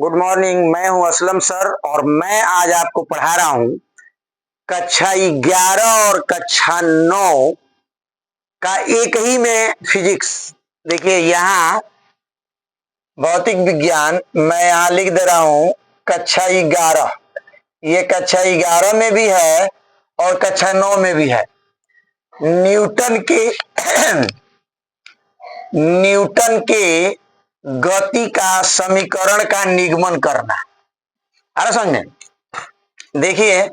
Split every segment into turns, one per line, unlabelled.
Good morning. मैं हूं Aslam sir और मैं आज आपको पढ़ा रहा हूं कक्षा 11 और कक्षा 9 का एक ही में फिजिक्स। देखिए यहाँ भौतिक विज्ञान मैं यहाँ लिख दे रहा हूं कक्षा 11। ये कक्षा 11 में भी है और कक्षा 9 में भी है। न्यूटन के न्यूटन के गति का समीकरण का निगमन करना। अरे समझे, देखिए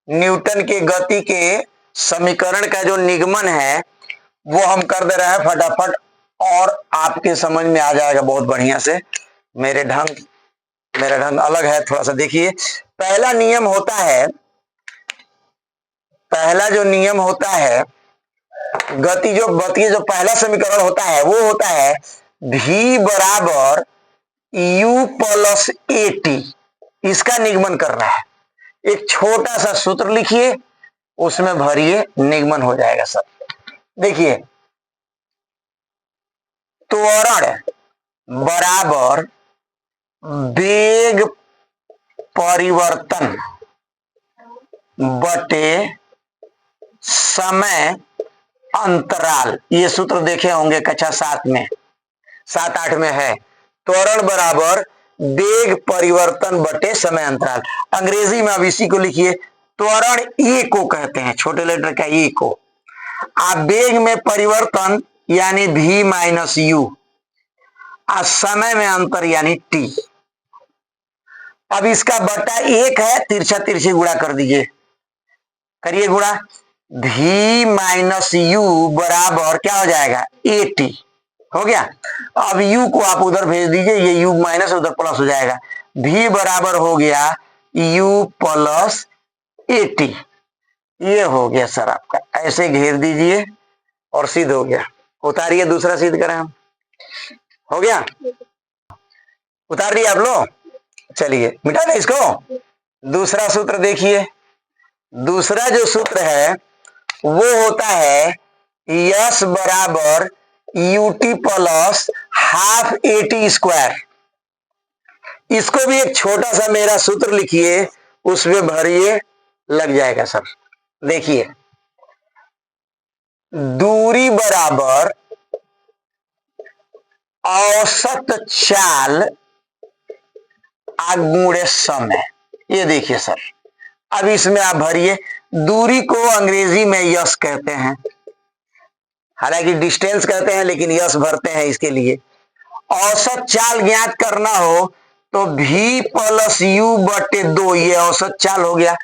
न्यूटन के गति के समीकरण का जो निगमन है वो हम कर दे रहे हैं फटाफट और आपके समझ में आ जाएगा बहुत बढ़िया से। मेरा ढंग अलग है थोड़ा सा। देखिए पहला जो नियम होता है गति जो पहला समीकरण होता है वो होता है v बराबर u प्लस ए टी। इसका निगमन करना है। एक छोटा सा सूत्र लिखिए, उसमें भरिए, निगमन हो जाएगा सर। देखिए त्वरण बराबर वेग परिवर्तन बटे समय अंतराल। ये सूत्र देखे होंगे कक्षा 7-8 में है। त्वरण बराबर वेग परिवर्तन बटे समय अंतराल। अंग्रेजी में अब इसी को लिखिए, त्वरण ए को कहते हैं, छोटे लेटर का ए को। आप वेग में परिवर्तन यानी v माइनस यू, समय में अंतर यानी t। अब इसका बटा 1 है, तिरछा तिरछी गुणा कर दीजिए, करिए गुणा। v माइनस यू बराबर क्या हो जाएगा ए टी, हो गया। अब u को आप उधर भेज दीजिए, ये u माइनस उधर प्लस हो जाएगा। v बराबर हो गया u प्लस ए टी। ये हो गया सर आपका। ऐसे घेर दीजिए और सिद्ध हो गया। उतारिए, दूसरा सिद्ध करें हम। हो गया, उतार दिया आप लोग। चलिए मिटा दें इसको। दूसरा सूत्र देखिए। दूसरा जो सूत्र है वो होता है यस बराबर U T plus half A T square. इसको भी एक छोटा सा मेरा सूत्र लिखिए, उसमें भरिए, लग जाएगा सर। देखिए दूरी बराबर औसत चाल गुणे समय। ये देखिए सर, अब इसमें आप भरिए। दूरी को अंग्रेजी में यस कहते हैं, हालांकि डिस्टेंस कहते हैं लेकिन यस भरते हैं इसके लिए। औसत चाल ज्ञात करना हो तो v प्लस यू बटे 2, ये औसत चाल हो गया।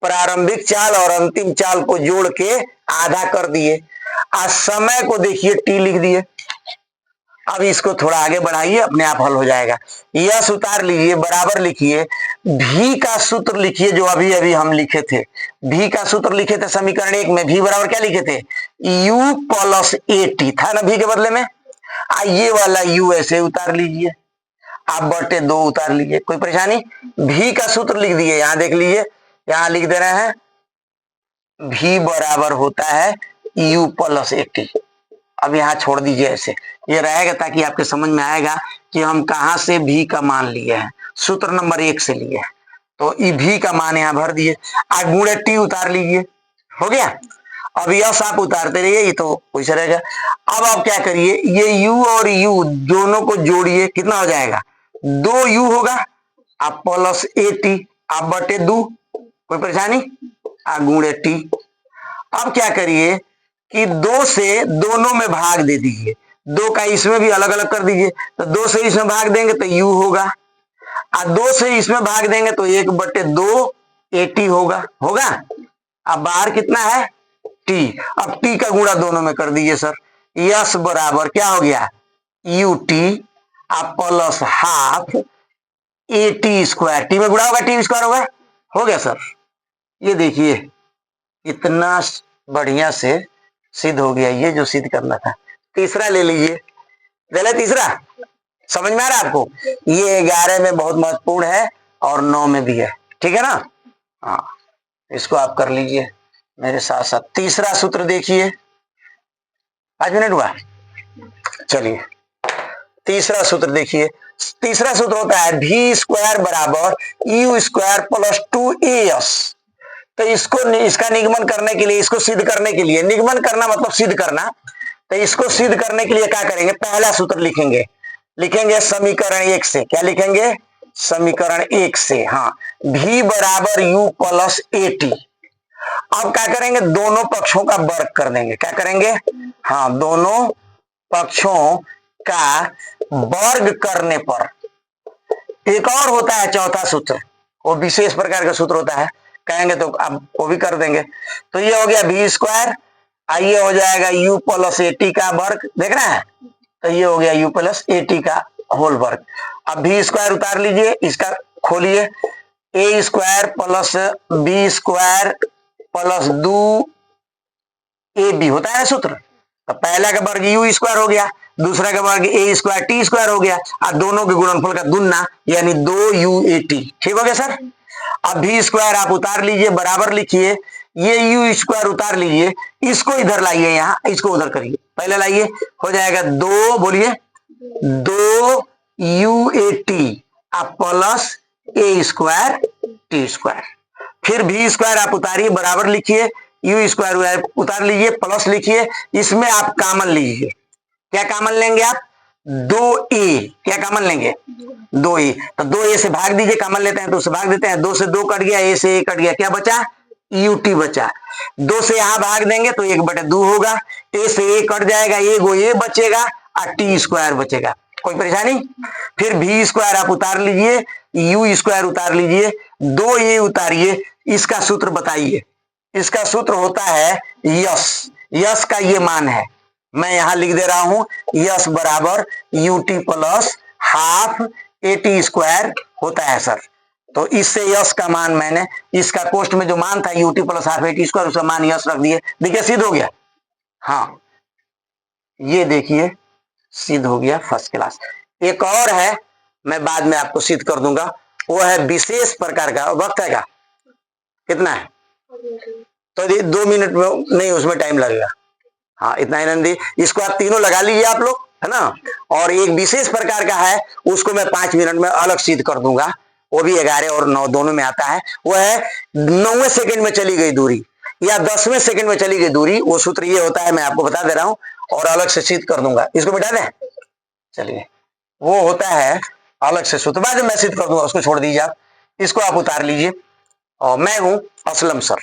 प्रारंभिक चाल और अंतिम चाल को जोड़ के आधा कर दिए। आज समय को देखिए t लिख दिए। अब इसको थोड़ा आगे बढ़ाइए, अपने आप हल हो जाएगा। यस उतार लीजिए, बराबर लिखिए, v का सूत्र लिखिए जो अभी अभी हम लिखे थे। v का सूत्र लिखे थे समीकरण 1 में। v बराबर क्या लिखे थे, u प्लस ए टी था ना v के बदले में। ये वाला u ऐसे उतार लीजिए, आप बटे 2 उतार लीजिए, कोई परेशानी। v का सूत्र लिख दिए, यहां देख लीजिए, यहां लिख दे रहे हैं v बराबर होता है u प्लस ए टी। अब यहां छोड़ दीजिए, ऐसे ये रहेगा ताकि आपके समझ में आएगा कि हम कहां से v का मान लिए हैं। सूत्र नंबर 1 से लिए हैं, तो v का मान यहां भर दिए। आज गुणे t उतार लीजिए, हो गया। अब यस आप उतारते रहिए, ये तो वैसे रहेगा। अब आप क्या करिए, ये u और u दोनों को जोड़िए, कितना हो जाएगा 2u होगा, आप प्लस ए टी, आप बटे 2, कोई परेशानी, आ गुणे टी। अब क्या करिए कि 2 से दोनों में भाग दे दीजिए, 2 का इसमें भी अलग अलग कर दीजिए। तो 2 से इसमें भाग देंगे तो u होगा, और 2 से इसमें भाग देंगे तो 1 बटे 2 ए टी होगा। अब बाहर कितना है t। अब t का गुणा दोनों में कर दीजिए सर। यस बराबर क्या हो गया यू टी आप plus half A T square. T में गुणा होगा, टी स्क्वायर होगा, हो गया सर। ये देखिए इतना बढ़िया से सिद्ध हो गया, ये जो सिद्ध करना था। तीसरा ले लीजिए, ले ले तीसरा। समझ में आ रहा है आपको, ये 11 में बहुत महत्वपूर्ण है और 9 में भी है, ठीक है ना। हाँ, इसको आप कर लीजिए मेरे साथ साथ। तीसरा सूत्र देखिए, 5 मिनट हुआ, चलिए तीसरा सूत्र देखिए। तीसरा सूत्र होता है भी स्क्वायर बराबर यू स्क्वायर प्लस 2as। तो इसका निगमन करने के लिए, इसको सिद्ध करने के लिए, निगमन करना मतलब सिद्ध करना, तो इसको सिद्ध करने के लिए क्या करेंगे, पहला सूत्र लिखेंगे समीकरण 1 से। क्या लिखेंगे, समीकरण 1 से। हाँ, v बराबर u प्लस at। अब क्या करेंगे, दोनों पक्षों का वर्ग कर देंगे। क्या करेंगे, हाँ, दोनों पक्षों का वर्ग करने पर एक और होता है चौथा सूत्र, वो विशेष प्रकार का सूत्र होता है, कहेंगे तो अब वो भी कर देंगे। तो ये हो गया v स्क्वायर, आइए हो जाएगा u प्लस एटी का वर्ग, देख रहे हैं, तो ये हो गया u प्लस एटी का होल वर्ग। अब v स्क्वायर उतार लीजिए, इसका खोलिए, a square plus b square plus 2ab होता है सूत्र। तो पहला का वर्ग u स्क्वायर हो गया, दूसरा का वर्ग a स्क्वायर t स्क्वायर हो गया, और दोनों के गुणनफल का दुन्ना यानी 2uat। ठीक हो गया सर। अब v स्क्वायर आप उतार लीजिए, बराबर लिखिए, ये u स्क्वायर उतार लीजिए, इसको इधर लाइए, यहाँ इसको उधर करिए, पहले लाइए, हो जाएगा 2, बोलिए 2uat plus a square t square. फिर v स्क्वायर आप उतारिए, बराबर लिखिए, u स्क्वायर उतार लीजिए, प्लस लिखिए, इसमें आप कामन लीजिए। क्या कामन लेंगे आप, 2a। क्या कामन लेंगे, 2a। तो 2a से भाग दीजिए, कामन लेते हैं तो उससे भाग देते हैं, 2 से 2 कट गया, a से a कट गया, क्या बचा, ut बचा। 2 से यहां भाग देंगे तो 1/2 होगा, a से a कट जाएगा, एगो a बचेगा और t स्क्वायर बचेगा। कोई परेशानी। फिर v स्क्वायर आप उतार लीजिए, u स्क्वायर उतार लीजिए, 2a उतारिए, इसका सूत्र बताइए। इसका सूत्र होता है यस का ये मान है, मैं यहां लिख दे रहा हूं, यस बराबर ut plus half eighty square होता है सर। तो इससे यस का मान मैंने, इसका कोष्ट में जो मान था ut plus half eighty square, उसका मान यस रख दिए। देखिए सिद्ध हो गया। हाँ, ये देखिए सिद्ध हो गया, फर्स्ट क्लास। एक और है, मैं बाद में आपको सिद्ध कर दूंगा, वो है विशेष प्रकार का। वक्त है का कितना है, तो 2 मिनट में नहीं, उसमें टाइम लगेगा। हाँ, इतना ही नंदी, इसको आप तीनों लगा लीजिए आप लोग, है ना। और एक विशेष प्रकार का है, उसको मैं 5 मिनट में अलग सिद्ध कर दूंगा, वो भी 11 और 9 दोनों में आता है। वो है 9वें सेकंड में चली गई दूरी या 10वें सेकंड में चली गई दूरी। वो सूत्र ये होता है, मैं आपको बता दे रहा हूं और अलग से सिद्ध कर दूंगा। इसको मिटा दें, चलिए, वो होता है अलग से सूत्र, बाद में मैं सिद्ध कर दूंगा, उसको छोड़ दीजिए आप। इसको आप उतार लीजिए, और मैं हूं असलम सर।